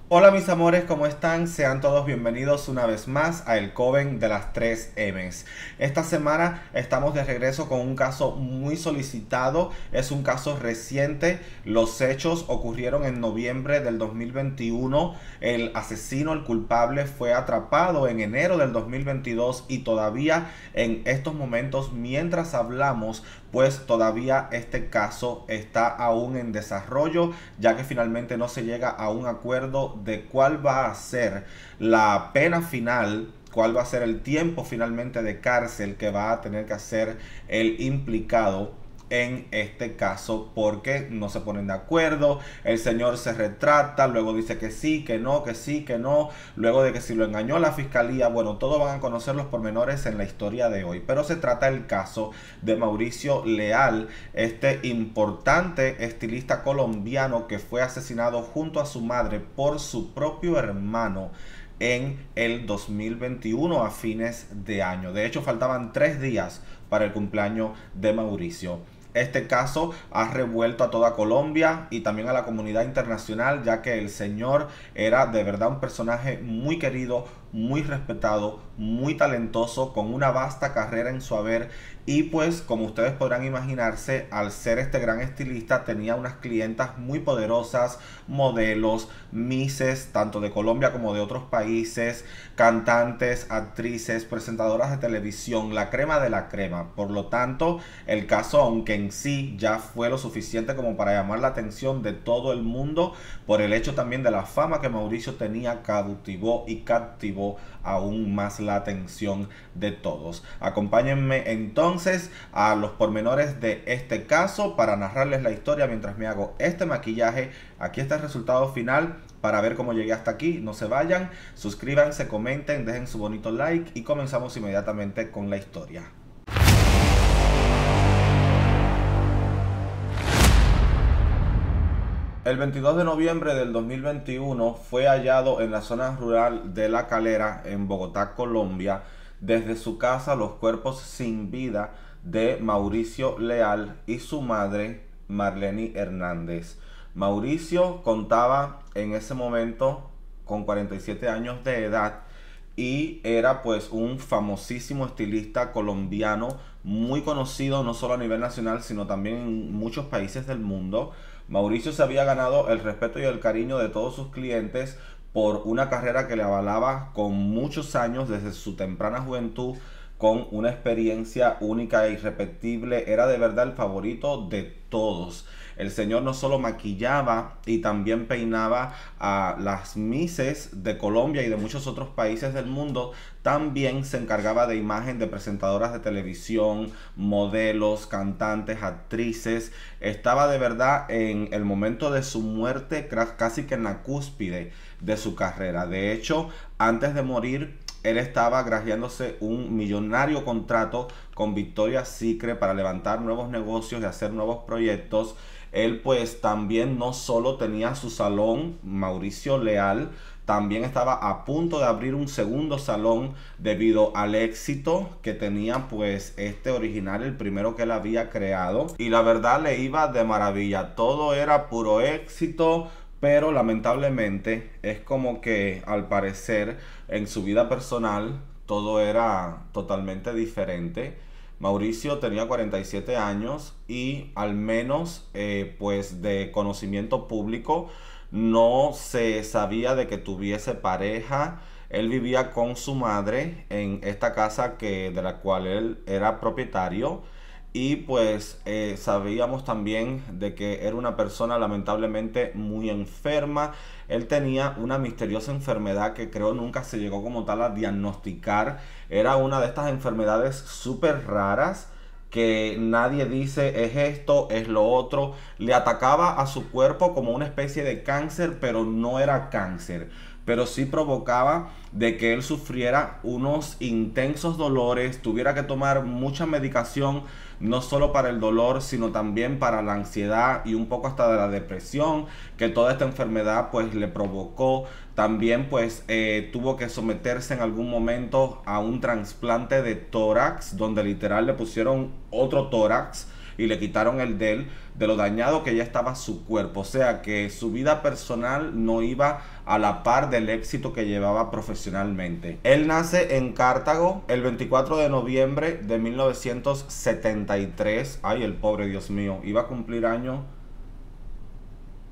Hola mis amores, ¿cómo están? Sean todos bienvenidos una vez más a El Coven de las 3 M's. Esta semana estamos de regreso con un caso muy solicitado, es un caso reciente, los hechos ocurrieron en noviembre del 2021, el asesino, el culpable fue atrapado en enero del 2022 y todavía en estos momentos mientras hablamos pues todavía este caso está aún en desarrollo, ya que finalmente no se llega a un acuerdo de cuál va a ser la pena final, cuál va a ser el tiempo finalmente de cárcel que va a tener que hacer el implicado en este caso, porque no se ponen de acuerdo. El señor se retracta, luego dice que sí, que no, que sí, que no, luego de que si lo engañó la fiscalía. Bueno, todos van a conocer los pormenores en la historia de hoy, pero se trata del caso de Mauricio Leal, este importante estilista colombiano que fue asesinado junto a su madre por su propio hermano en el 2021 a fines de año. De hecho, faltaban 3 días para el cumpleaños de Mauricio. Este caso ha revuelto a toda Colombia y también a la comunidad internacional, ya que el señor era de verdad un personaje muy querido, muy respetado, muy talentoso, con una vasta carrera en su haber. Y pues, como ustedes podrán imaginarse, al ser este gran estilista, tenía unas clientas muy poderosas, modelos, misses, tanto de Colombia como de otros países, cantantes, actrices, presentadoras de televisión, la crema de la crema. Por lo tanto, el caso, aunque en sí ya fue lo suficiente como para llamar la atención de todo el mundo, por el hecho también de la fama que Mauricio tenía, cautivó y captivó aún más la atención de todos. Acompáñenme entonces a los pormenores de este caso para narrarles la historia mientras me hago este maquillaje. Aquí está el resultado final para ver cómo llegué hasta aquí. No se vayan, suscríbanse, comenten, dejen su bonito like y comenzamos inmediatamente con la historia. El 22 de noviembre del 2021 fue hallado en la zona rural de La Calera, en Bogotá, Colombia, desde su casa los cuerpos sin vida de Mauricio Leal y su madre, Marleny Hernández. Mauricio contaba en ese momento con 47 años de edad y era pues un famosísimo estilista colombiano, muy conocido no solo a nivel nacional sino también en muchos países del mundo. Mauricio se había ganado el respeto y el cariño de todos sus clientes por una carrera que le avalaba con muchos años desde su temprana juventud, con una experiencia única e irrepetible. Era de verdad el favorito de todos. El señor no solo maquillaba y también peinaba a las misses de Colombia y de muchos otros países del mundo, también se encargaba de imagen de presentadoras de televisión, modelos, cantantes, actrices. Estaba de verdad en el momento de su muerte, casi que en la cúspide de su carrera. De hecho, antes de morir, él estaba grajeándose un millonario contrato con Victoria's Secret para levantar nuevos negocios y hacer nuevos proyectos. Él pues también no solo tenía su salón, Mauricio Leal, también estaba a punto de abrir un segundo salón debido al éxito que tenía pues este original, el primero que él había creado. Y la verdad le iba de maravilla, todo era puro éxito. Pero lamentablemente es como que al parecer en su vida personal todo era totalmente diferente. Mauricio tenía 47 años y al menos pues de conocimiento público no se sabía de que tuviese pareja. Él vivía con su madre en esta casa de la cual él era propietario. Y pues sabíamos también de que era una persona lamentablemente muy enferma. Él tenía una misteriosa enfermedad que creo nunca se llegó como tal a diagnosticar. Era una de estas enfermedades súper raras que nadie dice es esto, es lo otro. Le atacaba a su cuerpo como una especie de cáncer, pero no era cáncer. Pero sí provocaba de que él sufriera unos intensos dolores, tuviera que tomar mucha medicación, no solo para el dolor, sino también para la ansiedad y un poco hasta de la depresión que toda esta enfermedad pues le provocó. También pues tuvo que someterse en algún momento a un trasplante de tórax, donde literal le pusieron otro tórax y le quitaron el de él, de lo dañado que ya estaba su cuerpo. O sea que su vida personal no iba a la par del éxito que llevaba profesionalmente. Él nace en Cartago el 24 de noviembre de 1973. Ay, el pobre, Dios mío, iba a cumplir años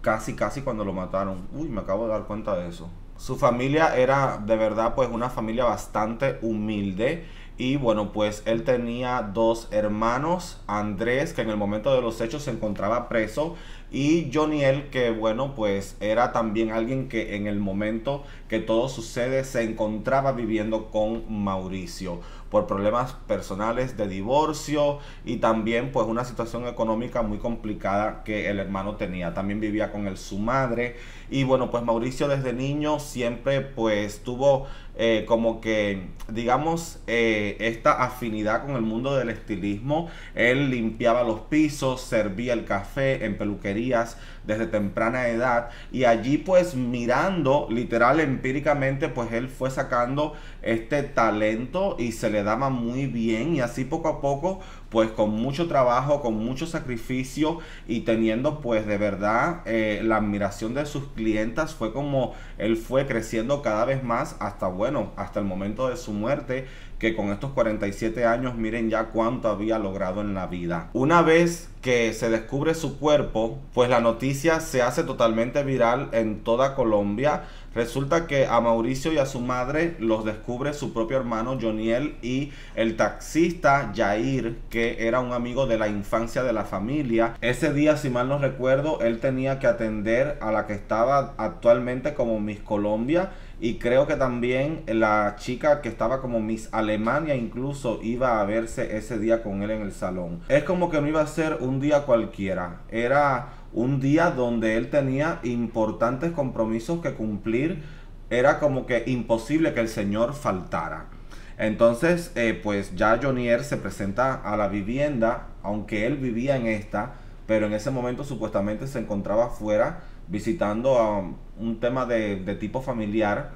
casi cuando lo mataron. Uy, me acabo de dar cuenta de eso. Su familia era de verdad pues una familia bastante humilde. Y bueno, pues él tenía dos hermanos, Andrés, que en el momento de los hechos se encontraba preso, y Joniel, que bueno, pues era también alguien que en el momento que todo sucede se encontraba viviendo con Mauricio por problemas personales de divorcio y también pues una situación económica muy complicada que el hermano tenía. También vivía con él su madre. Y bueno, pues Mauricio desde niño siempre pues tuvo como que digamos esta afinidad con el mundo del estilismo. Él limpiaba los pisos, servía el café en peluquerías desde temprana edad, y allí pues mirando literal empíricamente pues él fue sacando este talento y se le daba muy bien, y así poco a poco pues con mucho trabajo, con mucho sacrificio y teniendo pues de verdad la admiración de sus clientas, fue como él fue creciendo cada vez más hasta bueno, hasta el momento de su muerte, que con estos 47 años miren ya cuánto había logrado en la vida. Una vez que se descubre su cuerpo, pues la noticia se hace totalmente viral en toda Colombia. Resulta que a Mauricio y a su madre los descubre su propio hermano Joniel y el taxista Jair, que era un amigo de la infancia de la familia. Ese día, si mal no recuerdo, él tenía que atender a la que estaba actualmente como Miss Colombia, y creo que también la chica que estaba como Miss Alemania incluso iba a verse ese día con él en el salón. Es como que no iba a ser un día cualquiera, era un día donde él tenía importantes compromisos que cumplir. Era como que imposible que el señor faltara. Entonces pues ya Jonier se presenta a la vivienda, aunque él vivía en esta, pero en ese momento supuestamente se encontraba afuera visitando a un tema de tipo familiar.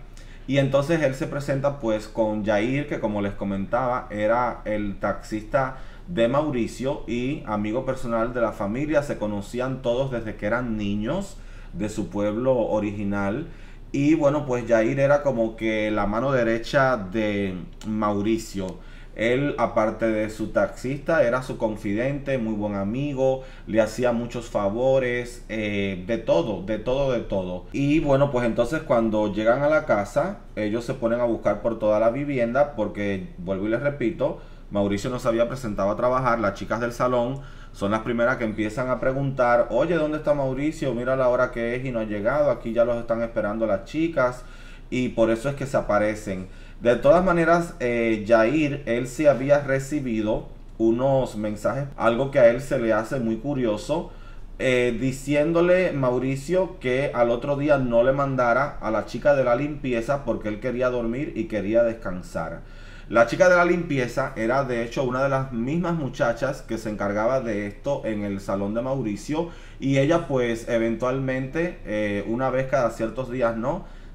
Y entonces él se presenta pues con Jair, que como les comentaba era el taxista de Mauricio y amigo personal de la familia. Se conocían todos desde que eran niños de su pueblo original. Y bueno, pues Jair era como que la mano derecha de Mauricio. Él, aparte de su taxista, era su confidente, muy buen amigo, le hacía muchos favores, de todo. Y bueno, pues entonces cuando llegan a la casa, ellos se ponen a buscar por toda la vivienda, porque, vuelvo y les repito, Mauricio no se había presentado a trabajar. Las chicas del salón son las primeras que empiezan a preguntar: oye, ¿dónde está Mauricio? Mira la hora que es y no ha llegado, aquí ya los están esperando las chicas. Y por eso es que se aparecen. De todas maneras, Jair, él sí había recibido unos mensajes, algo que a él se le hace muy curioso, diciéndole Mauricio que al otro día no le mandara a la chica de la limpieza porque él quería dormir y quería descansar. La chica de la limpieza era de hecho una de las mismas muchachas que se encargaba de esto en el salón de Mauricio, y ella pues eventualmente una vez cada ciertos días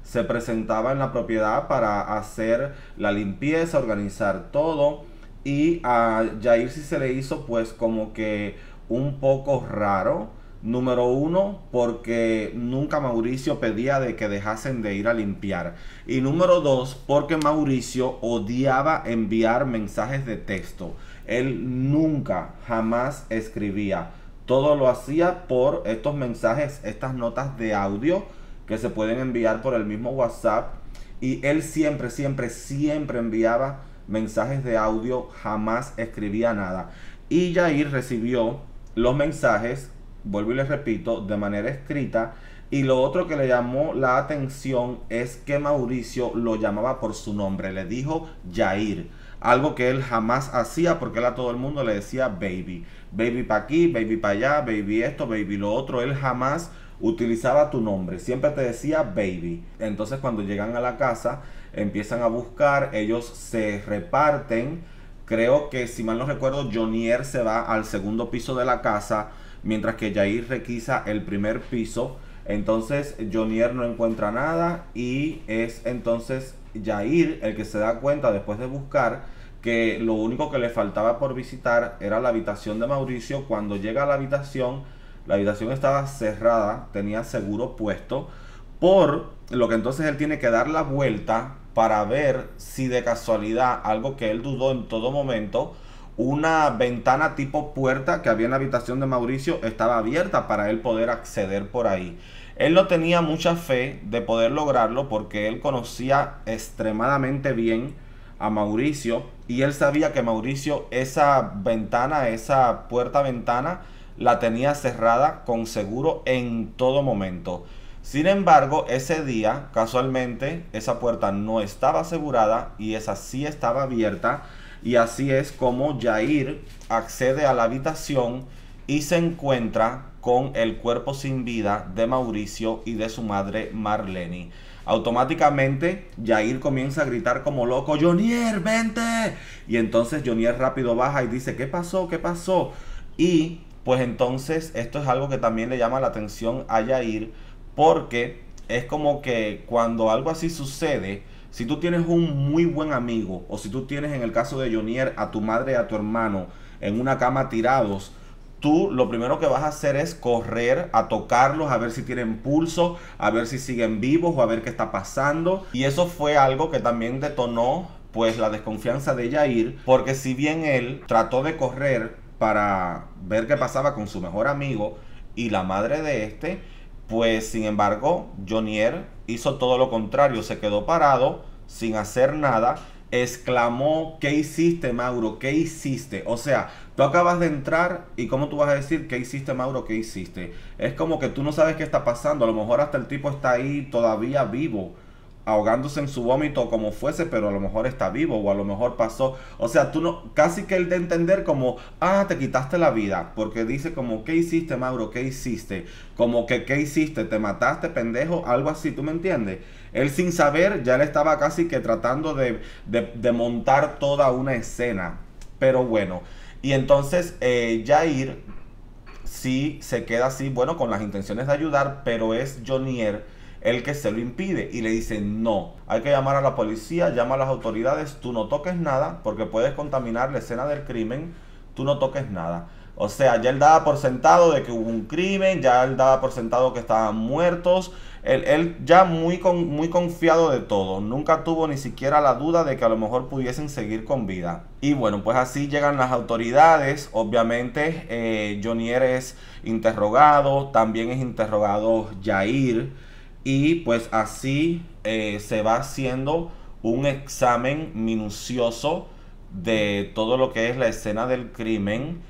se presentaba en la propiedad para hacer la limpieza, organizar todo. Y a Jair sí se le hizo pues como que un poco raro. Número uno, porque nunca Mauricio pedía de que dejasen de ir a limpiar. Y número dos, porque Mauricio odiaba enviar mensajes de texto. Él nunca, jamás escribía. Todo lo hacía por estos mensajes, estas notas de audio que se pueden enviar por el mismo WhatsApp. Y él siempre enviaba mensajes de audio, jamás escribía nada. Y Jair recibió los mensajes, vuelvo y les repito, de manera escrita. Y lo otro que le llamó la atención es que Mauricio lo llamaba por su nombre, le dijo Jair, algo que él jamás hacía, porque él a todo el mundo le decía baby, baby para aquí, baby para allá, baby esto, baby lo otro. Él jamás utilizaba tu nombre, siempre te decía baby. Entonces cuando llegan a la casa empiezan a buscar, ellos se reparten. Creo que, si mal no recuerdo, Jonier se va al segundo piso de la casa, mientras que Jair requisa el primer piso. Entonces Jonier no encuentra nada, y es entonces Jair el que se da cuenta, después de buscar, que lo único que le faltaba por visitar era la habitación de Mauricio. Cuando llega a la habitación estaba cerrada, tenía seguro puesto, por lo que entonces él tiene que dar la vuelta para ver si de casualidad, algo que él dudó en todo momento, una ventana tipo puerta que había en la habitación de Mauricio estaba abierta para él poder acceder por ahí. Él no tenía mucha fe de poder lograrlo porque él conocía extremadamente bien a Mauricio y él sabía que Mauricio esa ventana, esa puerta ventana, la tenía cerrada con seguro en todo momento. Sin embargo, ese día, casualmente, esa puerta no estaba asegurada y esa sí estaba abierta. Y así es como Yair accede a la habitación y se encuentra con el cuerpo sin vida de Mauricio y de su madre Marlene. Automáticamente Yair comienza a gritar como loco: Jonier, vente. Y entonces Jonier rápido baja y dice: ¿qué pasó? ¿Qué pasó? Y pues entonces esto es algo que también le llama la atención a Yair, porque es como que cuando algo así sucede, si tú tienes un muy buen amigo, o si tú tienes, en el caso de Jonier, a tu madre y a tu hermano en una cama tirados, tú lo primero que vas a hacer es correr a tocarlos, a ver si tienen pulso, a ver si siguen vivos o a ver qué está pasando. Y eso fue algo que también detonó pues la desconfianza de Yair, porque si bien él trató de correr para ver qué pasaba con su mejor amigo y la madre de este, pues sin embargo Jonier hizo todo lo contrario, se quedó parado sin hacer nada, exclamó: ¿qué hiciste, Mauro? ¿Qué hiciste? O sea, tú acabas de entrar y ¿cómo tú vas a decir qué hiciste, Mauro? ¿Qué hiciste? Es como que tú no sabes qué está pasando. A lo mejor hasta el tipo está ahí todavía vivo, ahogándose en su vómito como fuese, pero a lo mejor está vivo o a lo mejor pasó. O sea, tú no, casi que él de entender como: ah, te quitaste la vida, porque dice como: ¿qué hiciste, Mauro? ¿Qué hiciste? Como que: ¿qué hiciste? ¿Te mataste, pendejo? Algo así, ¿tú me entiendes? Él sin saber ya le estaba casi que tratando de montar toda una escena. Pero bueno, y entonces Yair sí se queda así, bueno, con las intenciones de ayudar, pero es Jonier el que se lo impide y le dice: no, hay que llamar a la policía, llama a las autoridades, tú no toques nada porque puedes contaminar la escena del crimen, tú no toques nada. O sea, ya él daba por sentado de que hubo un crimen, ya él daba por sentado que estaban muertos, él ya muy confiado de todo, nunca tuvo ni siquiera la duda de que a lo mejor pudiesen seguir con vida. Y bueno, pues así llegan las autoridades, obviamente Jonier es interrogado, también es interrogado Yair, y pues así se va haciendo un examen minucioso de todo lo que es la escena del crimen.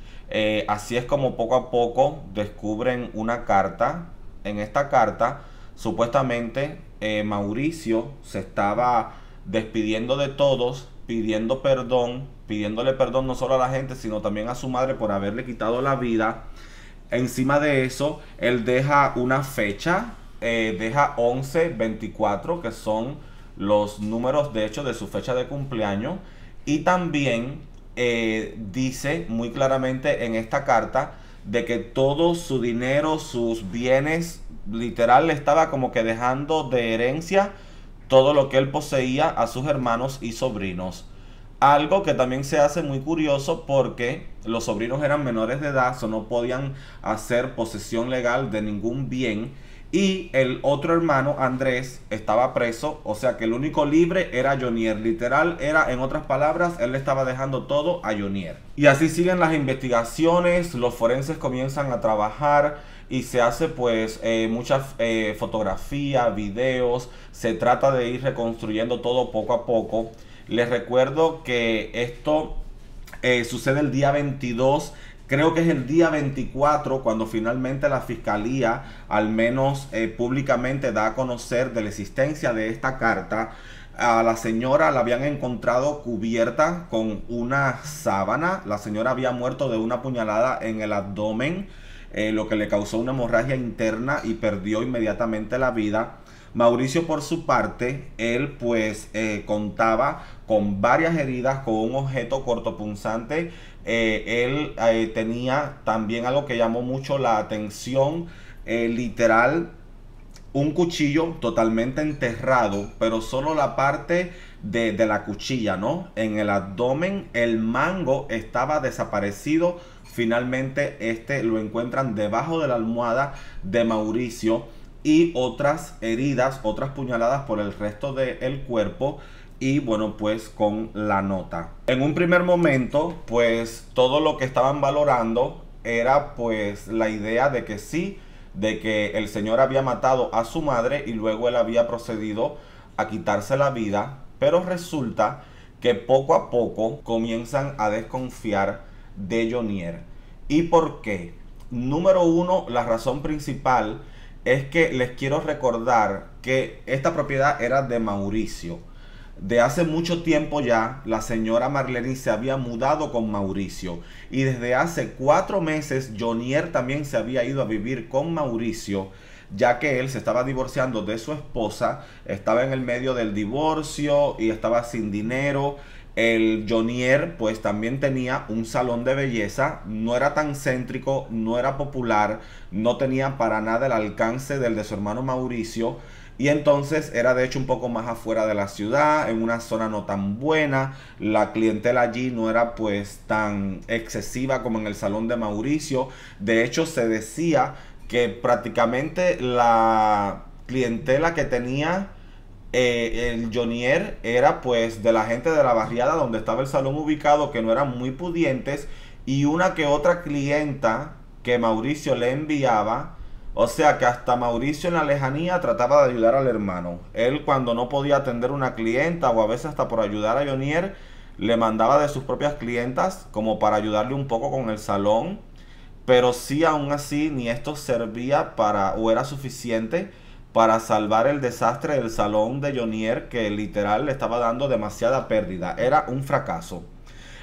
Así es como poco a poco descubren una carta. En esta carta, supuestamente, Mauricio se estaba despidiendo de todos, pidiendo perdón, pidiéndole perdón no solo a la gente, sino también a su madre por haberle quitado la vida. Encima de eso, él deja una fecha, deja 11-24, que son los números de hecho de su fecha de cumpleaños. Y también dice muy claramente en esta carta de que todo su dinero, sus bienes, literal le estaba como que dejando de herencia todo lo que él poseía a sus hermanos y sobrinos. Algo que también se hace muy curioso porque los sobrinos eran menores de edad, o no podían hacer posesión legal de ningún bien. Y el otro hermano, Andrés, estaba preso, o sea que el único libre era Jonier. Literal, era, en otras palabras, él le estaba dejando todo a Jonier. Y así siguen las investigaciones, los forenses comienzan a trabajar y se hace pues mucha fotografía, videos, se trata de ir reconstruyendo todo poco a poco. Les recuerdo que esto sucede el día 22. Creo que es el día 24 cuando finalmente la fiscalía, al menos públicamente, da a conocer de la existencia de esta carta. A la señora la habían encontrado cubierta con una sábana. La señora había muerto de una puñalada en el abdomen, lo que le causó una hemorragia interna y perdió inmediatamente la vida. Mauricio, por su parte, él pues contaba con varias heridas, con un objeto cortopunzante. Él tenía también algo que llamó mucho la atención, literal. un cuchillo totalmente enterrado, pero solo la parte de la cuchilla, ¿no? En el abdomen, el mango estaba desaparecido. Finalmente este lo encuentran debajo de la almohada de Mauricio, y otras heridas, otras puñaladas por el resto del cuerpo, y bueno, pues con la nota. En un primer momento, pues todo lo que estaban valorando era pues la idea de que sí, de que el señor había matado a su madre y luego él había procedido a quitarse la vida, pero resulta que poco a poco comienzan a desconfiar de Jonier. ¿Y por qué? Número uno, la razón principal es que les quiero recordar que esta propiedad era de Mauricio. De hace mucho tiempo ya, la señora Marlene se había mudado con Mauricio, y desde hace 4 meses Jonier también se había ido a vivir con Mauricio, ya que él se estaba divorciando de su esposa, estaba en el medio del divorcio y estaba sin dinero. El Jonier pues también tenía un salón de belleza, no era tan céntrico, no era popular, no tenía para nada el alcance del de su hermano Mauricio, y entonces era de hecho un poco más afuera de la ciudad, en una zona no tan buena. La clientela allí no era pues tan excesiva como en el salón de Mauricio. De hecho se decía que prácticamente la clientela que tenía el Jonier era pues de la gente de la barriada donde estaba el salón ubicado, que no eran muy pudientes, y una que otra clienta que Mauricio le enviaba. O sea que hasta Mauricio en la lejanía trataba de ayudar al hermano. Él, cuando no podía atender una clienta, o a veces hasta por ayudar a Jonier, le mandaba de sus propias clientas como para ayudarle un poco con el salón. Pero sí, aún así, ni esto servía para, o era suficiente para salvar el desastre del salón de Jonier, que literal le estaba dando demasiada pérdida. Era un fracaso.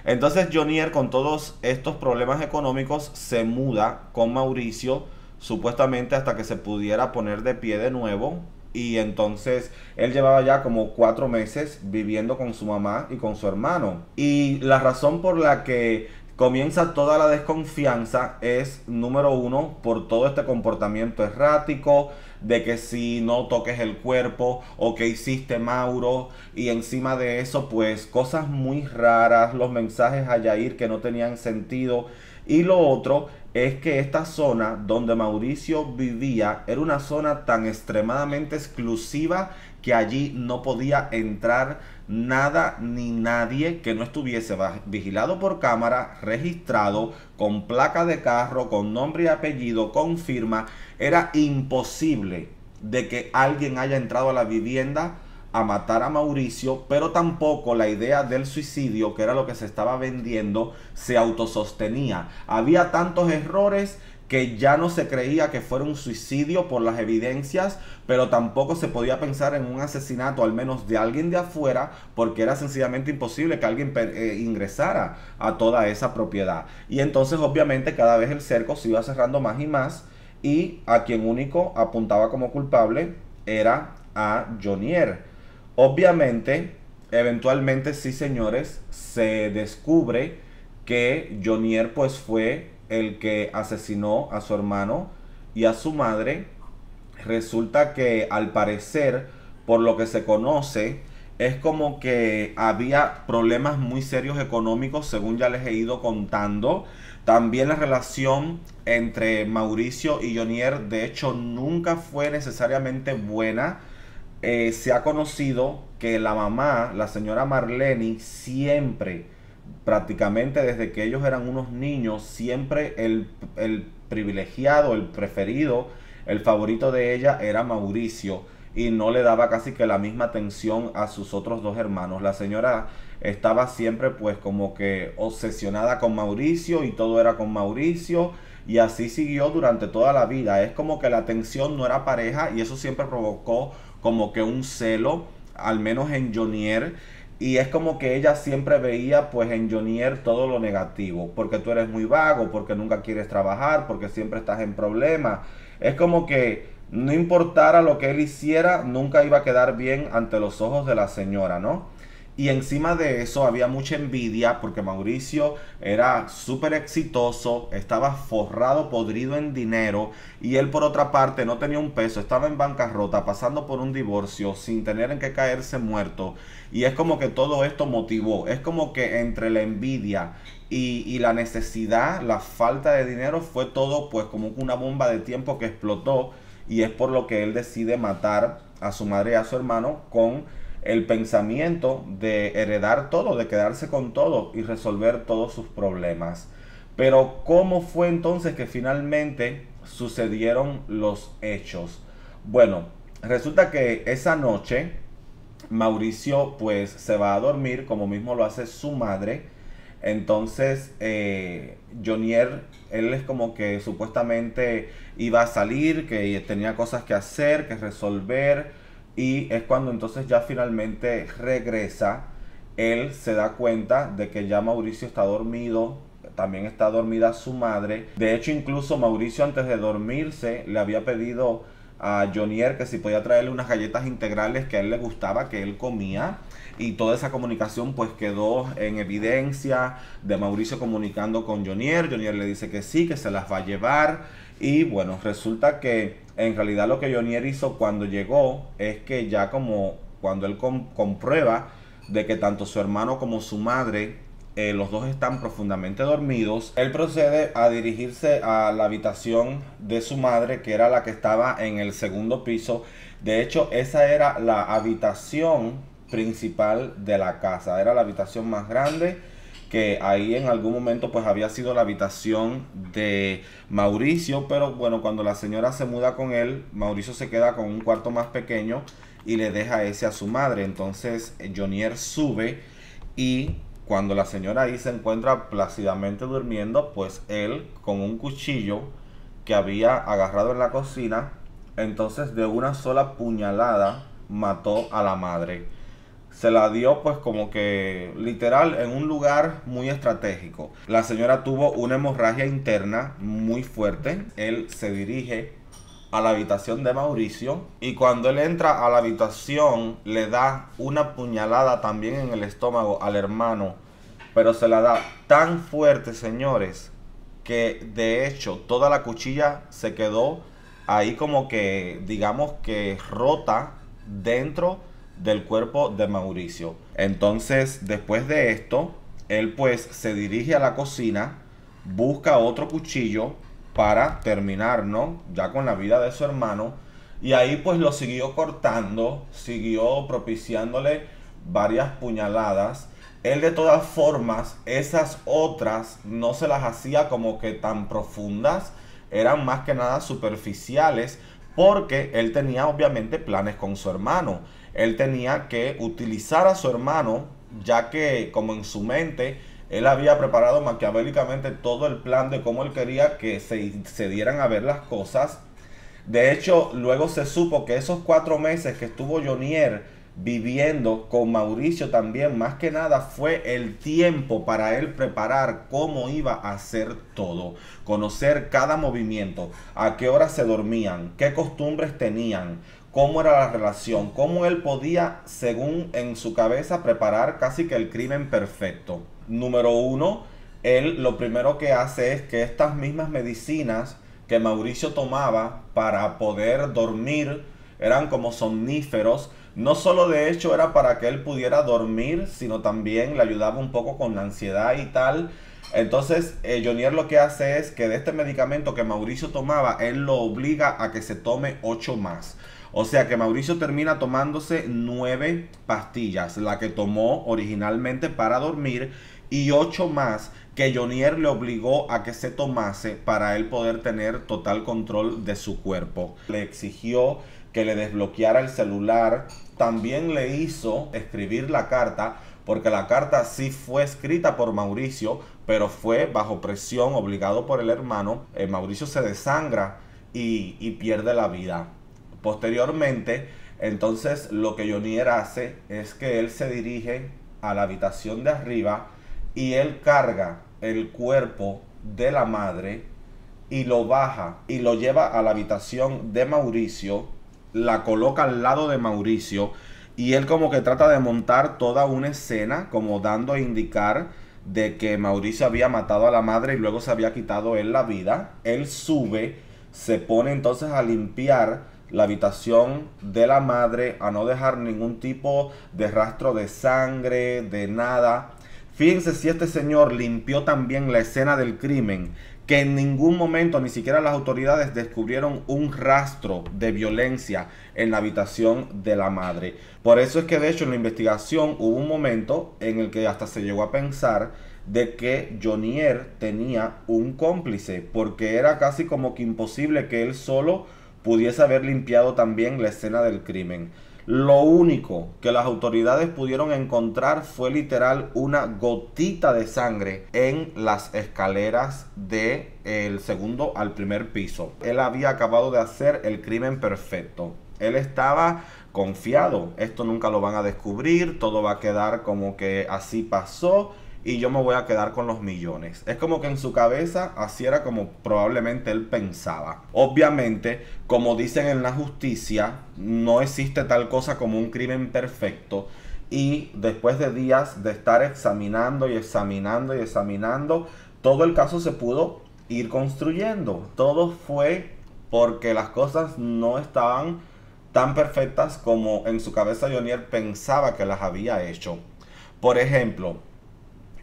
Entonces Jonier, con todos estos problemas económicos, se muda con Mauricio, supuestamente hasta que se pudiera poner de pie de nuevo. Y entonces él llevaba ya como 4 meses viviendo con su mamá y con su hermano. Y la razón por la que comienza toda la desconfianza es, número uno, por todo este comportamiento errático, de que si no toques el cuerpo, o que hiciste Mauro, y encima de eso pues cosas muy raras, los mensajes a Yair que no tenían sentido. Y lo otro es que esta zona donde Mauricio vivía era una zona tan extremadamente exclusiva que allí no podía entrar nada ni nadie que no estuviese vigilado por cámara, registrado, con placa de carro, con nombre y apellido, con firma. Era imposible de que alguien haya entrado a la vivienda a matar a Mauricio, pero tampoco la idea del suicidio, que era lo que se estaba vendiendo, se autosostenía. Había tantos errores que ya no se creía que fuera un suicidio por las evidencias, pero tampoco se podía pensar en un asesinato, al menos de alguien de afuera, porque era sencillamente imposible que alguien ingresara a toda esa propiedad. Y entonces obviamente cada vez el cerco se iba cerrando más y más, y a quien único apuntaba como culpable era a Jonier. Obviamente, eventualmente sí, señores, se descubre que Jonier pues fue el que asesinó a su hermano y a su madre. Resulta que al parecer, por lo que se conoce, es como que había problemas muy serios económicos, según ya les he ido contando. También la relación entre Mauricio y Jonier, de hecho, nunca fue necesariamente buena. Se ha conocido que la mamá, la señora Marlene, siempre, prácticamente desde que ellos eran unos niños, siempre el privilegiado, el preferido, el favorito de ella era Mauricio, y no le daba casi que la misma atención a sus otros 2 hermanos. La señora estaba siempre pues como que obsesionada con Mauricio, y todo era con Mauricio, y así siguió durante toda la vida. Es como que la atención no era pareja, y eso siempre provocó como que un celo, al menos en Jonier. Y es como que ella siempre veía pues en Jonier todo lo negativo, porque tú eres muy vago, porque nunca quieres trabajar, porque siempre estás en problemas. Es como que no importara lo que él hiciera, nunca iba a quedar bien ante los ojos de la señora, ¿no? Y encima de eso había mucha envidia porque Mauricio era súper exitoso, estaba forrado, podrido en dinero, y él por otra parte no tenía un peso, estaba en bancarrota, pasando por un divorcio, sin tener en qué caerse muerto. Y es como que todo esto motivó, es como que entre la envidia y la necesidad, la falta de dinero, fue todo pues como una bomba de tiempo que explotó, y es por lo que él decide matar a su madre y a su hermano con el pensamiento de heredar todo, de quedarse con todo y resolver todos sus problemas. Pero ¿cómo fue entonces que finalmente sucedieron los hechos? Bueno, resulta que esa noche Mauricio pues se va a dormir como mismo lo hace su madre. Entonces Jonier, él es como que supuestamente iba a salir, que tenía cosas que hacer, que resolver, y es cuando entonces ya finalmente regresa. Él se da cuenta de que ya Mauricio está dormido, también está dormida su madre. De hecho, incluso Mauricio antes de dormirse le había pedido a Jonier que si podía traerle unas galletas integrales que a él le gustaba, que él comía. Y toda esa comunicación pues quedó en evidencia de Mauricio comunicando con Jonier. Jonier le dice que sí, que se las va a llevar. Y bueno, resulta que en realidad lo que Jonier hizo cuando llegó es que ya como cuando él comprueba de que tanto su hermano como su madre, los dos están profundamente dormidos, él procede a dirigirse a la habitación de su madre, que era la que estaba en el segundo piso. De hecho, esa era la habitación principal de la casa, era la habitación más grande, que ahí en algún momento pues había sido la habitación de Mauricio, pero bueno, cuando la señora se muda con él, Mauricio se queda con un cuarto más pequeño y le deja ese a su madre. Entonces Jonier sube, y cuando la señora ahí se encuentra plácidamente durmiendo, pues él con un cuchillo que había agarrado en la cocina, entonces de una sola puñalada mató a la madre. Se la dio pues como que literal en un lugar muy estratégico. La señora tuvo una hemorragia interna muy fuerte. Él se dirige a la habitación de Mauricio, y cuando él entra a la habitación le da una puñalada también en el estómago al hermano, pero se la da tan fuerte, señores, que de hecho toda la cuchilla se quedó ahí como que digamos que rota dentro del cuerpo de Mauricio. Entonces después de esto él pues se dirige a la cocina, busca otro cuchillo para terminar, ¿no? Ya con la vida de su hermano. Y ahí pues lo siguió cortando, siguió propiciándole varias puñaladas. Él de todas formas, esas otras no se las hacía como que tan profundas, eran más que nada superficiales, porque él tenía obviamente planes con su hermano. Él tenía que utilizar a su hermano, ya que como en su mente él había preparado maquiavélicamente todo el plan de cómo él quería que se dieran a ver las cosas. De hecho, luego se supo que esos 4 meses que estuvo Jonier viviendo con Mauricio también, más que nada fue el tiempo para él preparar cómo iba a hacer todo, conocer cada movimiento, a qué hora se dormían, qué costumbres tenían, cómo era la relación, cómo él podía, según en su cabeza, preparar casi que el crimen perfecto. Número uno, él lo primero que hace es que estas mismas medicinas que Mauricio tomaba para poder dormir eran como somníferos. No solo de hecho era para que él pudiera dormir, sino también le ayudaba un poco con la ansiedad y tal. Entonces Jonier lo que hace es que de este medicamento que Mauricio tomaba, él lo obliga a que se tome 8 más. O sea que Mauricio termina tomándose 9 pastillas, la que tomó originalmente para dormir, y 8 más que Jonier le obligó a que se tomase para él poder tener total control de su cuerpo. Le exigió que le desbloqueara el celular, también le hizo escribir la carta, porque la carta sí fue escrita por Mauricio, pero fue bajo presión, obligado por el hermano. Mauricio se desangra y pierde la vida. Posteriormente, entonces lo que Jonier hace es que él se dirige a la habitación de arriba y él carga el cuerpo de la madre y lo baja y lo lleva a la habitación de Mauricio, la coloca al lado de Mauricio, Y él como que trata de montar toda una escena, como dando a indicar de que Mauricio había matado a la madre y luego se había quitado él la vida. Él sube, se pone entonces a limpiar la habitación de la madre, a no dejar ningún tipo de rastro de sangre, de nada. Fíjense si este señor limpió también la escena del crimen, que en ningún momento ni siquiera las autoridades descubrieron un rastro de violencia en la habitación de la madre. Por eso es que de hecho en la investigación hubo un momento en el que hasta se llegó a pensar de que Jonier tenía un cómplice, porque era casi como que imposible que él solo pudiese haber limpiado también la escena del crimen. Lo único que las autoridades pudieron encontrar fue literal una gotita de sangre en las escaleras del segundo al primer piso. Él había acabado de hacer el crimen perfecto. Él estaba confiado. Esto nunca lo van a descubrir. Todo va a quedar como que así pasó. Y yo me voy a quedar con los millones. Es como que en su cabeza así era como probablemente él pensaba. Obviamente, como dicen en la justicia, no existe tal cosa como un crimen perfecto. Y después de días de estar examinando y examinando y examinando, todo el caso se pudo ir construyendo. Todo fue porque las cosas no estaban tan perfectas como en su cabeza Jonier pensaba que las había hecho. Por ejemplo,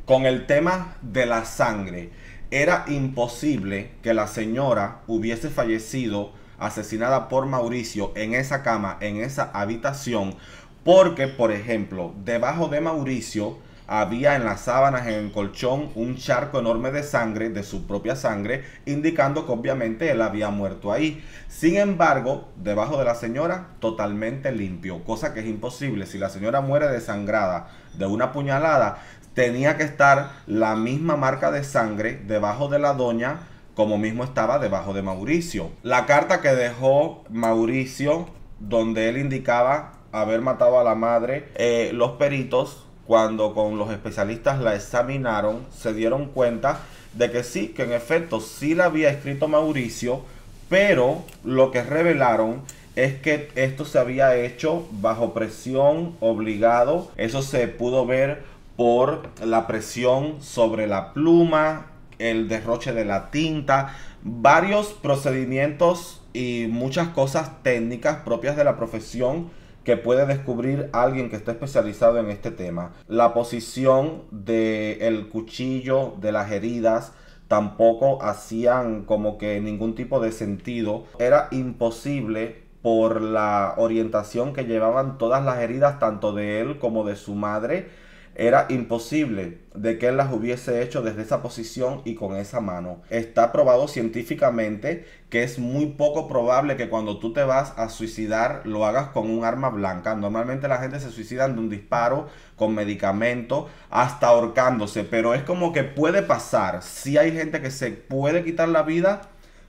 con el tema de la sangre, era imposible que la señora hubiese fallecido asesinada por Mauricio en esa cama, en esa habitación, porque, por ejemplo, debajo de Mauricio había en las sábanas, en el colchón, un charco enorme de sangre, de su propia sangre, indicando que obviamente él había muerto ahí. Sin embargo, debajo de la señora, totalmente limpio, cosa que es imposible. Si la señora muere desangrada de una puñalada, tenía que estar la misma marca de sangre debajo de la doña como mismo estaba debajo de Mauricio. La carta que dejó Mauricio, donde él indicaba haber matado a la madre, los peritos, cuando con los especialistas la examinaron, se dieron cuenta de que sí, que en efecto sí la había escrito Mauricio, pero lo que revelaron es que esto se había hecho bajo presión, obligado. Eso se pudo ver por la presión sobre la pluma, el derroche de la tinta, varios procedimientos y muchas cosas técnicas propias de la profesión que puede descubrir alguien que esté especializado en este tema. La posición del cuchillo, de las heridas, tampoco hacían como que ningún tipo de sentido. Era imposible por la orientación que llevaban todas las heridas, tanto de él como de su madre. Era imposible de que él las hubiese hecho desde esa posición y con esa mano. Está probado científicamente que es muy poco probable que cuando tú te vas a suicidar lo hagas con un arma blanca. Normalmente la gente se suicida de un disparo, con medicamento, hasta ahorcándose. Pero es como que puede pasar. Sí hay gente que se puede quitar la vida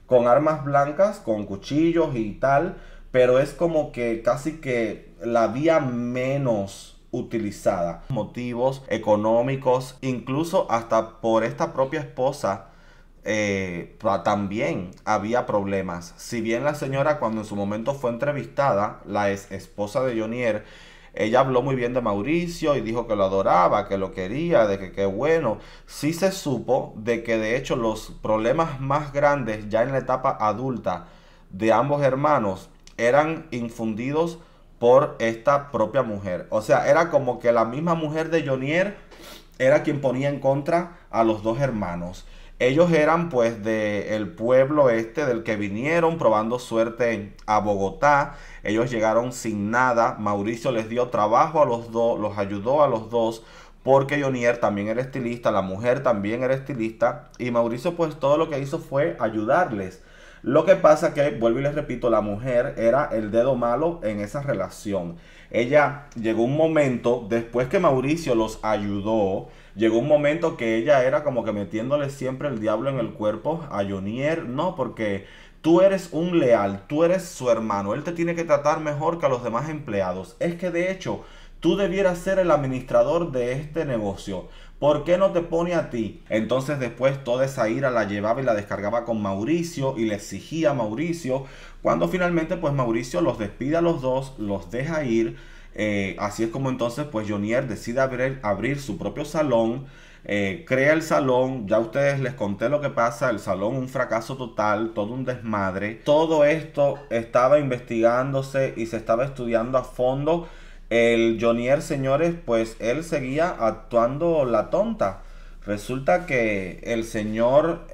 con armas blancas, con cuchillos y tal. Pero es como que casi que la vía menos utilizada. Motivos económicos, incluso hasta por esta propia esposa, también había problemas. Si bien la señora, cuando en su momento fue entrevistada, la ex esposa de Jonier, ella habló muy bien de Mauricio y dijo que lo adoraba, que lo quería, de que qué bueno. Sí se supo de que de hecho los problemas más grandes ya en la etapa adulta de ambos hermanos eran infundidos por esta propia mujer. O sea, era como que la misma mujer de Jonier era quien ponía en contra a los dos hermanos. Ellos eran pues del pueblo este del que vinieron probando suerte a Bogotá. Ellos llegaron sin nada. Mauricio les dio trabajo a los dos, los ayudó a los dos, porque Jonier también era estilista, la mujer también era estilista, y Mauricio pues todo lo que hizo fue ayudarles. Lo que pasa que, vuelvo y les repito, la mujer era el dedo malo en esa relación. Ella llegó un momento, después que Mauricio los ayudó, llegó un momento que ella era como que metiéndole siempre el diablo en el cuerpo a Jonier. No, porque tú eres un leal, tú eres su hermano, él te tiene que tratar mejor que a los demás empleados. Es que de hecho, tú debieras ser el administrador de este negocio. ¿Por qué no te pone a ti? Entonces después toda esa ira la llevaba y la descargaba con Mauricio y le exigía a Mauricio. Cuando finalmente pues Mauricio los despide a los dos, los deja ir. Así es como entonces pues Jonier decide abrir su propio salón. Crea el salón, ya a ustedes les conté lo que pasa, el salón un fracaso total, todo un desmadre. Todo esto estaba investigándose y se estaba estudiando a fondo. El Jonier, señores, pues él seguía actuando la tonta. Resulta que el señor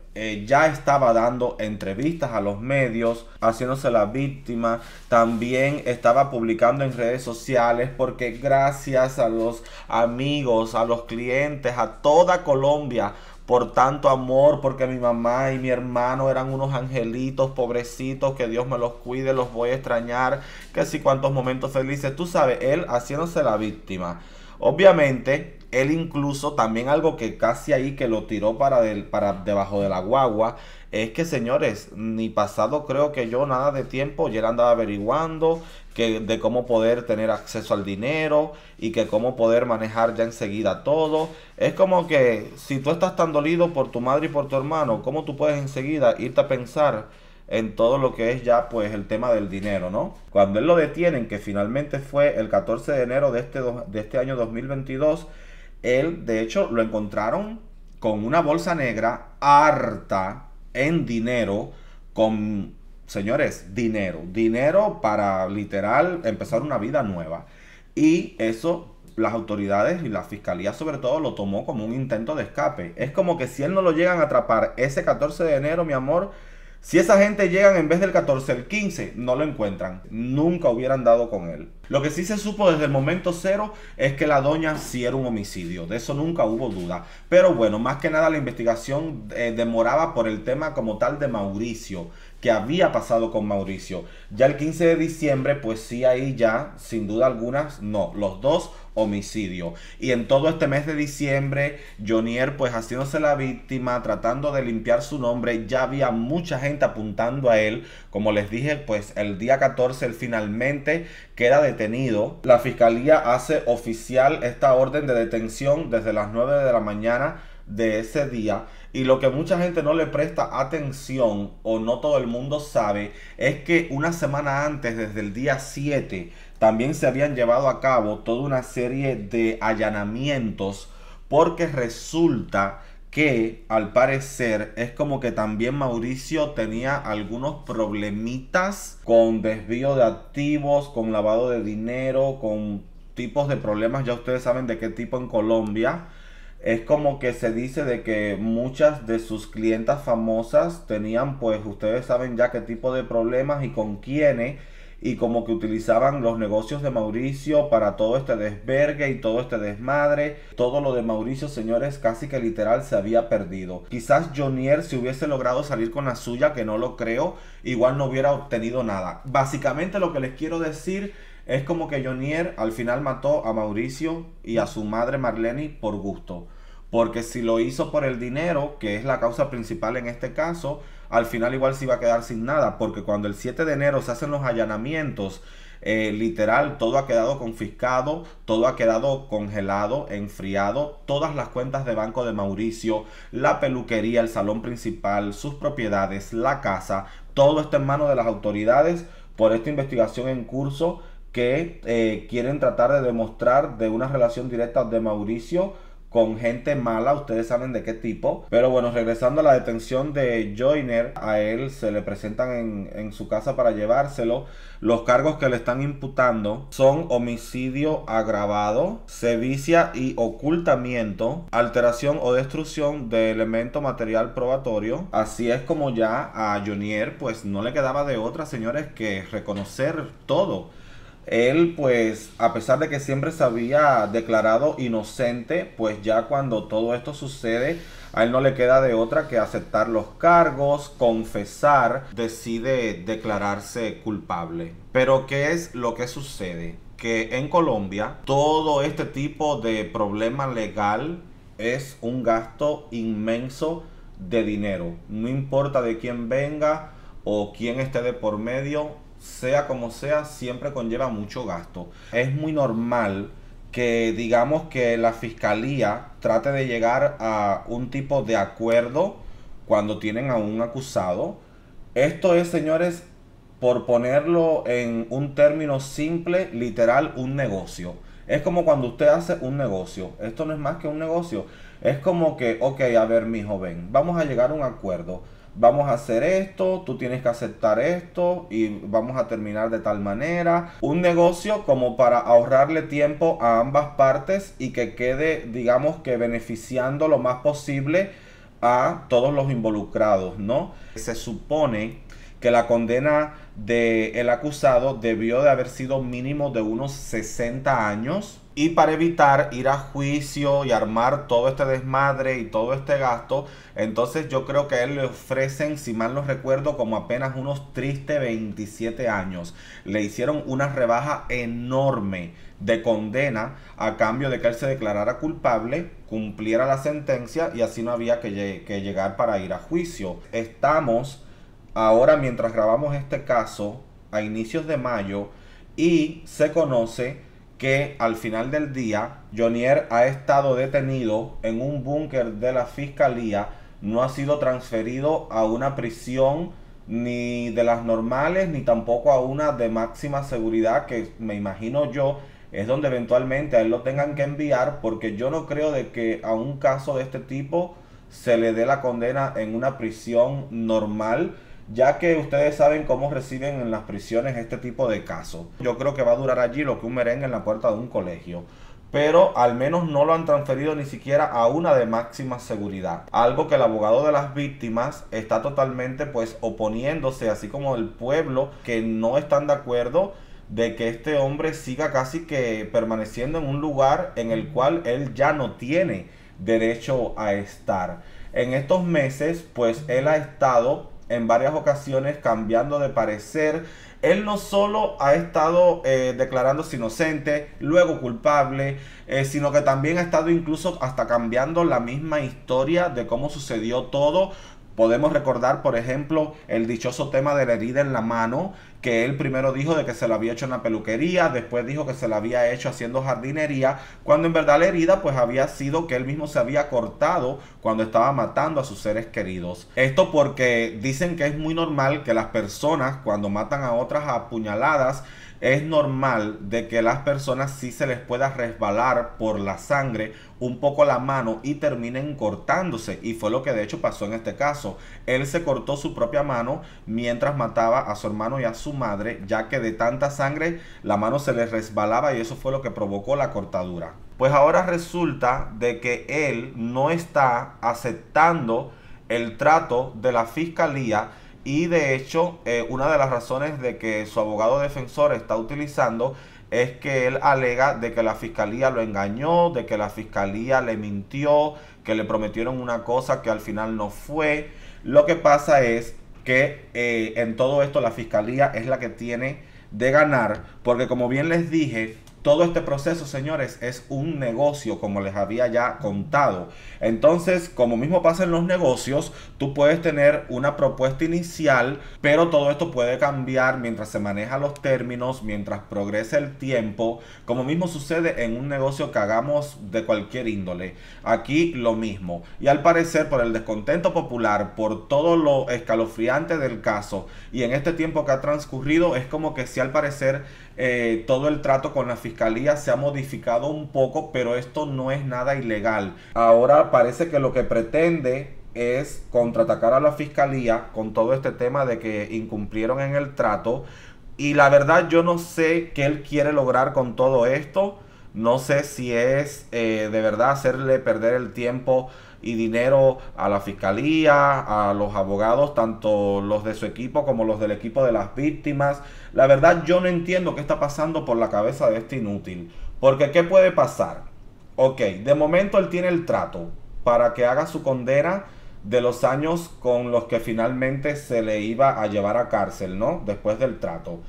ya estaba dando entrevistas a los medios, haciéndose la víctima. También estaba publicando en redes sociales porque gracias a los amigos, a los clientes, a toda Colombia, por tanto amor, porque mi mamá y mi hermano eran unos angelitos, pobrecitos, que Dios me los cuide, los voy a extrañar, que sí, cuántos momentos felices. Tú sabes, él haciéndose la víctima. Obviamente, él incluso, también algo que casi ahí que lo tiró para debajo de la guagua, es que señores, ni pasado creo que yo nada de tiempo, ya él andaba averiguando de cómo poder tener acceso al dinero y que cómo poder manejar ya enseguida todo. Es como que si tú estás tan dolido por tu madre y por tu hermano, ¿cómo tú puedes enseguida irte a pensar en todo lo que es ya pues el tema del dinero, ¿no? Cuando él lo detienen, que finalmente fue el 14 de enero de este año 2022, él de hecho lo encontraron con una bolsa negra harta en dinero, con, señores, dinero para literal empezar una vida nueva. Y eso las autoridades y la fiscalía sobre todo lo tomó como un intento de escape. Es como que si él no lo llegan a atrapar ese 14 de enero, mi amor, si esa gente llegan en vez del 14 el 15, no lo encuentran. Nunca hubieran dado con él. Lo que sí se supo desde el momento cero es que la doña sí era un homicidio. De eso nunca hubo duda. Pero bueno, más que nada la investigación demoraba por el tema como tal de Mauricio. Que había pasado con Mauricio. Ya el 15 de diciembre, pues sí, ahí ya, sin duda alguna, no, los dos homicidio. Y en todo este mes de diciembre, Jonier pues haciéndose la víctima, tratando de limpiar su nombre, ya había mucha gente apuntando a él. Como les dije, pues el día 14 él finalmente queda detenido. La fiscalía hace oficial esta orden de detención desde las 9 de la mañana de ese día. Y lo que mucha gente no le presta atención o no todo el mundo sabe es que una semana antes, desde el día 7, también se habían llevado a cabo toda una serie de allanamientos porque resulta que al parecer es como que también Mauricio tenía algunos problemitas con desvío de activos, con lavado de dinero, con tipos de problemas, ya ustedes saben de qué tipo en Colombia. Es como que se dice de que muchas de sus clientas famosas tenían, pues ustedes saben ya qué tipo de problemas y con quiénes, y como que utilizaban los negocios de Mauricio para todo este desvergue y todo este desmadre. Todo lo de Mauricio, señores, casi que literal se había perdido. Quizás Jonier, si hubiese logrado salir con la suya, que no lo creo, igual no hubiera obtenido nada. Básicamente lo que les quiero decir es como que Jonier al final mató a Mauricio y a su madre Marlene por gusto. Porque si lo hizo por el dinero, que es la causa principal en este caso, al final igual se iba a quedar sin nada. Porque cuando el 7 de enero se hacen los allanamientos, literal, todo ha quedado confiscado, todo ha quedado congelado, enfriado. Todas las cuentas de banco de Mauricio, la peluquería, el salón principal, sus propiedades, la casa, todo está en manos de las autoridades por esta investigación en curso que quieren tratar de demostrar de una relación directa de Mauricio con gente mala, ustedes saben de qué tipo. Pero bueno, regresando a la detención de Jonier, a él se le presentan en su casa para llevárselo. Los cargos que le están imputando son homicidio agravado, sevicia y ocultamiento, alteración o destrucción de elemento material probatorio. Así es como ya a Jonier pues no le quedaba de otra, señores, que reconocer todo. Él, pues, a pesar de que siempre se había declarado inocente, pues ya cuando todo esto sucede, a él no le queda de otra que aceptar los cargos, confesar, decide declararse culpable. Pero, ¿qué es lo que sucede? Que en Colombia, todo este tipo de problema legal es un gasto inmenso de dinero. No importa de quién venga o quién esté de por medio, sea como sea, siempre conlleva mucho gasto. Es muy normal que digamos que la fiscalía trate de llegar a un tipo de acuerdo cuando tienen a un acusado. Esto es, señores, por ponerlo en un término simple, literal, un negocio. Es como cuando usted hace un negocio. Esto no es más que un negocio. Es como que, ok, a ver, mi joven, vamos a llegar a un acuerdo. Vamos a hacer esto, tú tienes que aceptar esto y vamos a terminar de tal manera. Un negocio como para ahorrarle tiempo a ambas partes y que quede, digamos que beneficiando lo más posible a todos los involucrados, ¿no? Se supone que la condena del acusado debió de haber sido mínimo de unos 60 años. Y para evitar ir a juicio y armar todo este desmadre y todo este gasto, entonces yo creo que a él le ofrecen, si mal no recuerdo, como apenas unos tristes 27 años. Le hicieron una rebaja enorme de condena a cambio de que él se declarara culpable, cumpliera la sentencia y así no había que llegar para ir a juicio. Estamos ahora, mientras grabamos este caso, a inicios de mayo, y se conoce que al final del día Jonier ha estado detenido en un búnker de la fiscalía, no ha sido transferido a una prisión ni de las normales ni tampoco a una de máxima seguridad, que me imagino yo es donde eventualmente a él lo tengan que enviar, porque yo no creo de que a un caso de este tipo se le dé la condena en una prisión normal, ya que ustedes saben cómo reciben en las prisiones este tipo de casos. Yo creo que va a durar allí lo que un merengue en la puerta de un colegio. Pero al menos no lo han transferido ni siquiera a una de máxima seguridad. Algo que el abogado de las víctimas está totalmente pues oponiéndose, así como el pueblo, que no están de acuerdo de que este hombre siga casi que permaneciendo en un lugar en el cual él ya no tiene derecho a estar. En estos meses pues él ha estado en varias ocasiones cambiando de parecer. Él no solo ha estado declarándose inocente, luego culpable, sino que también ha estado incluso hasta cambiando la misma historia de cómo sucedió todo. Podemos recordar, por ejemplo, el dichoso tema de la herida en la mano, que él primero dijo de que se la había hecho en la peluquería, después dijo que se la había hecho haciendo jardinería, cuando en verdad la herida pues había sido que él mismo se había cortado cuando estaba matando a sus seres queridos. Esto porque dicen que es muy normal que las personas cuando matan a otras a puñaladas, es normal de que las personas sí se les pueda resbalar por la sangre un poco la mano y terminen cortándose, y fue lo que de hecho pasó en este caso. Él se cortó su propia mano mientras mataba a su hermano y a su madre, ya que de tanta sangre la mano se le resbalaba y eso fue lo que provocó la cortadura. Pues ahora resulta de que él no está aceptando el trato de la fiscalía. Y de hecho, una de las razones de que su abogado defensor está utilizando es que él alega de que la fiscalía lo engañó, de que la fiscalía le mintió, que le prometieron una cosa que al final no fue. Lo que pasa es que en todo esto la fiscalía es la que tiene de ganar, porque como bien les dije, todo este proceso, señores, es un negocio, como les había ya contado. Entonces, como mismo pasa en los negocios, tú puedes tener una propuesta inicial, pero todo esto puede cambiar mientras se manejan los términos, mientras progrese el tiempo, como mismo sucede en un negocio que hagamos de cualquier índole. Aquí lo mismo. Y al parecer, por el descontento popular, por todo lo escalofriante del caso, y en este tiempo que ha transcurrido, es como que si al parecer todo el trato con la fiscalía se ha modificado un poco, pero esto no es nada ilegal. Ahora parece que lo que pretende es contraatacar a la fiscalía con todo este tema de que incumplieron en el trato, y la verdad yo no sé qué él quiere lograr con todo esto. No sé si es de verdad hacerle perder el tiempo y dinero a la fiscalía, a los abogados, tanto los de su equipo como los del equipo de las víctimas. La verdad yo no entiendo qué está pasando por la cabeza de este inútil. Porque ¿qué puede pasar? Ok, de momento él tiene el trato para que haga su condena de los años con los que finalmente se le iba a llevar a cárcel, ¿no? Después del trato.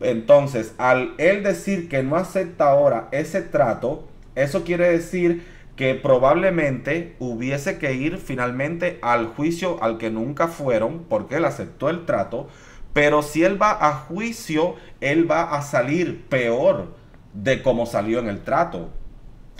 Entonces, al él decir que no acepta ahora ese trato, eso quiere decir que probablemente hubiese que ir finalmente al juicio al que nunca fueron, porque él aceptó el trato. Pero si él va a juicio, él va a salir peor de como salió en el trato.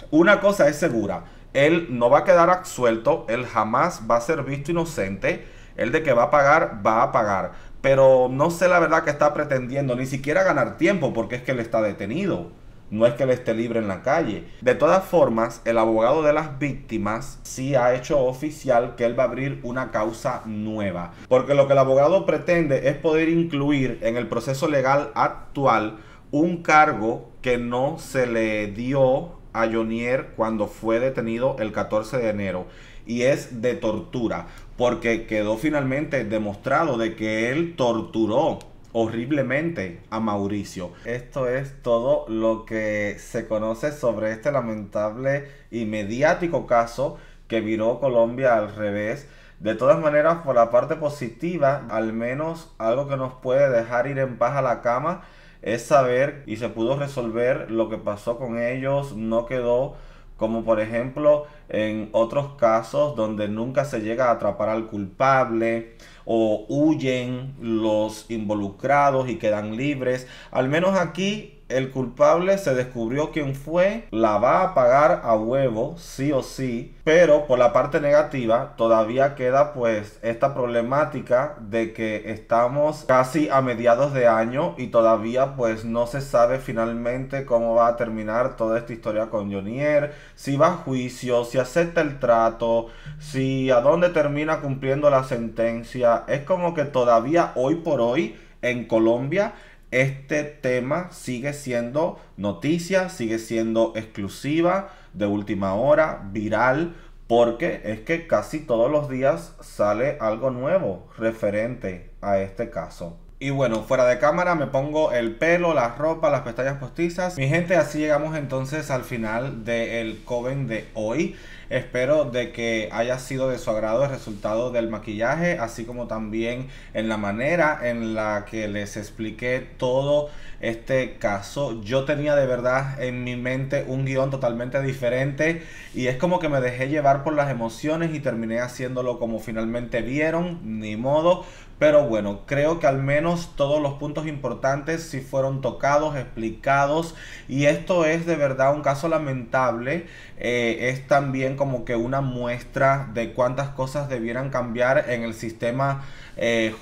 Una cosa es segura, él no va a quedar absuelto, él jamás va a ser visto inocente. Él de que va a pagar, va a pagar. pero no sé la verdad que está pretendiendo ni siquiera ganar tiempo porque es que él está detenido. No es que él esté libre en la calle. De todas formas, el abogado de las víctimas sí ha hecho oficial que él va a abrir una causa nueva. Porque lo que el abogado pretende es poder incluir en el proceso legal actual un cargo que no se le dio a Jonier cuando fue detenido el 14 de enero. Y es de tortura. Porque quedó finalmente demostrado de que él torturó horriblemente a Mauricio. Esto es todo lo que se conoce sobre este lamentable y mediático caso que viró Colombia al revés. De todas maneras, por la parte positiva, al menos algo que nos puede dejar ir en paz a la cama es saber y se pudo resolver lo que pasó con ellos. No quedó como por ejemplo en otros casos donde nunca se llega a atrapar al culpable o huyen los involucrados y quedan libres. Al menos aquí el culpable se descubrió quién fue, la va a pagar a huevo, sí o sí, pero por la parte negativa todavía queda pues esta problemática de que estamos casi a mediados de año y todavía pues no se sabe finalmente cómo va a terminar toda esta historia con Jonier, si va a juicio, si acepta el trato, si a dónde termina cumpliendo la sentencia. Es como que todavía hoy por hoy en Colombia este tema sigue siendo noticia, sigue siendo exclusiva, de última hora, viral, porque es que casi todos los días sale algo nuevo referente a este caso. Y bueno, fuera de cámara me pongo el pelo, la ropa, las pestañas postizas. Mi gente, así llegamos entonces al final del Coven de hoy. Espero de que haya sido de su agrado el resultado del maquillaje, así como también en la manera en la que les expliqué todo este caso. Yo tenía de verdad en mi mente un guión totalmente diferente y es como que me dejé llevar por las emociones y terminé haciéndolo como finalmente vieron, ni modo. Pero bueno, creo que al menos todos los puntos importantes sí fueron tocados, explicados. Y esto es de verdad un caso lamentable. Es también como que una muestra de cuántas cosas debieran cambiar en el sistema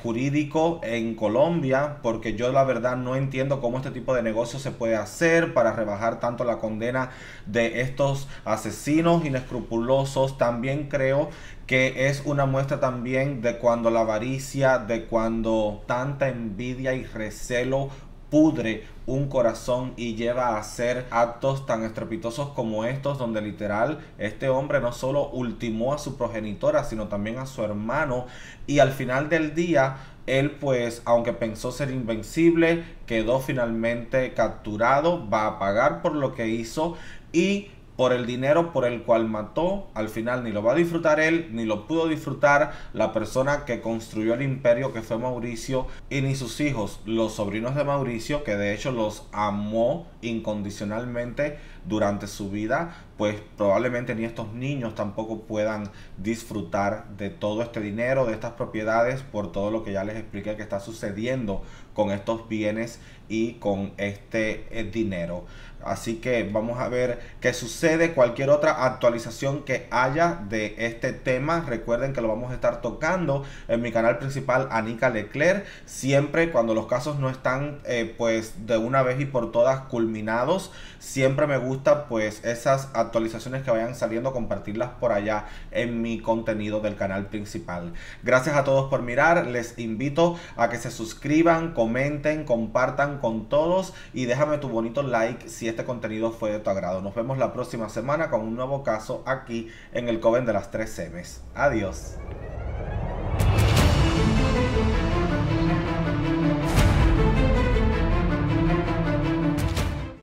jurídico en Colombia. Porque yo la verdad no entiendo cómo este tipo de negocio se puede hacer para rebajar tanto la condena de estos asesinos inescrupulosos. También creo que es una muestra también de cuando la avaricia, de cuando tanta envidia y recelo pudre un corazón y lleva a hacer actos tan estrepitosos como estos, donde literal este hombre no solo ultimó a su progenitora, sino también a su hermano, y al final del día él pues, aunque pensó ser invencible, quedó finalmente capturado, va a pagar por lo que hizo y por el dinero por el cual mató. Al final ni lo va a disfrutar él, ni lo pudo disfrutar la persona que construyó el imperio, que fue Mauricio, y ni sus hijos, los sobrinos de Mauricio, que de hecho los amó incondicionalmente durante su vida. Pues probablemente ni estos niños tampoco puedan disfrutar de todo este dinero, de estas propiedades, por todo lo que ya les expliqué que está sucediendo con estos bienes y con este dinero. Así que vamos a ver qué sucede. Cualquier otra actualización que haya de este tema, recuerden que lo vamos a estar tocando en mi canal principal, Anika Leclerc. Siempre cuando los casos no están pues de una vez y por todas culminados, siempre me gusta pues esas actualizaciones que vayan saliendo, compartirlas por allá en mi contenido del canal principal. Gracias a todos por mirar. Les invito a que se suscriban, comenten, compartan con todos y déjame tu bonito like si este contenido fue de tu agrado. Nos vemos la próxima semana con un nuevo caso aquí en el Coven de las 3 M's. Adiós.